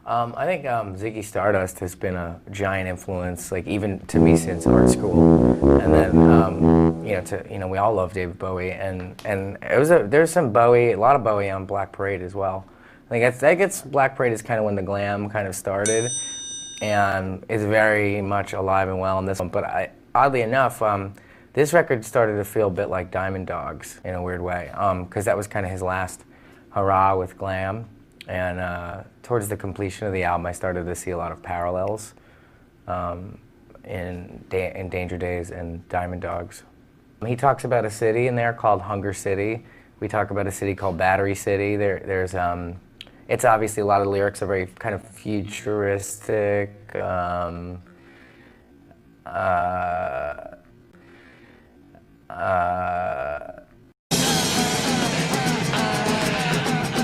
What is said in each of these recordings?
I think Ziggy Stardust has been a giant influence, like even to me since art school, and then we all love David Bowie, and there's some Bowie, a lot of Bowie on Black Parade as well. I think that gets Black Parade is kind of when the glam kind of started, and is very much alive and well in this one. But oddly enough, this record started to feel a bit like Diamond Dogs in a weird way, because that was kind of his last hurrah with glam. And towards the completion of the album, I started to see a lot of parallels in Danger Days and Diamond Dogs. He talks about a city in there called Hunger City. We talk about a city called Battery City. It's obviously a lot of the lyrics are very kind of futuristic.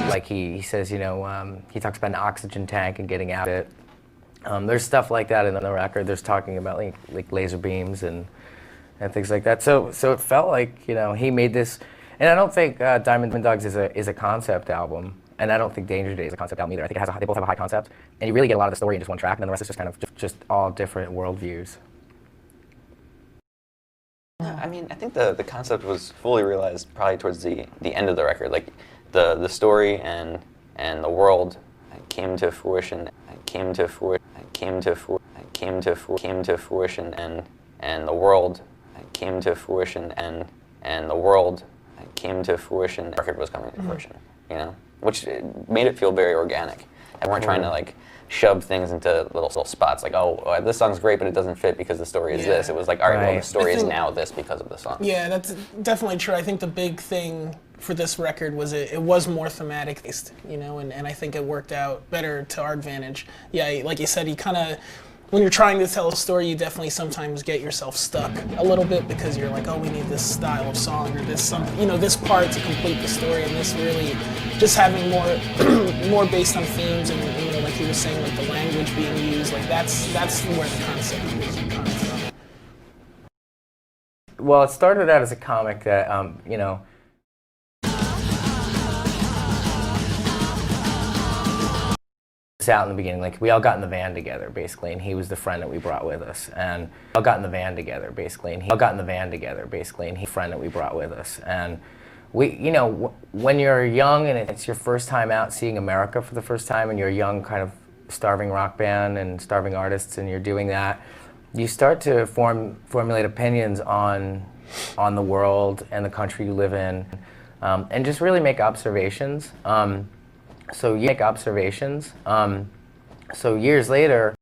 Like he says, he talks about an oxygen tank and getting out of it. There's stuff like that in the record. There's talking about like laser beams and things like that. So it felt like he made this, and I don't think Diamond Dogs is a concept album, and I don't think Danger Days is a concept album either. I think they both have a high concept, and you really get a lot of the story in just one track, and then the rest is just kind of just all different worldviews. I mean, I think the concept was fully realized probably towards the end of the record. Like the story and the world came to fruition, and the world came to fruition, and the world came to fruition. The record was coming to fruition, which made it feel very organic. And weren't trying to like shove things into little spots like, oh, this song's great, but it doesn't fit because the story is this. It was like, all right, well, the story is now this because of the song. Yeah, that's definitely true. I think the big thing for this record was it was more thematic based, and I think it worked out better to our advantage. Yeah, like you said, you kind of, when you're trying to tell a story, you definitely sometimes get yourself stuck a little bit because you're like, oh, we need this style of song or this this part to complete the story, and this really just having more based on themes and like you were saying, like the language being used, like that's where the concept was coming from. Well, it started out as a comic that out in the beginning, like we all got in the van together basically, and he was the friend that we brought with us, and we all got in the van together basically, and he friend that we brought with us, and we, when you're young and it's your first time out seeing America for the first time, and you're a young kind of starving rock band and starving artists, and you're doing that, you start to formulate opinions on the world and the country you live in, and just really make observations. So years later,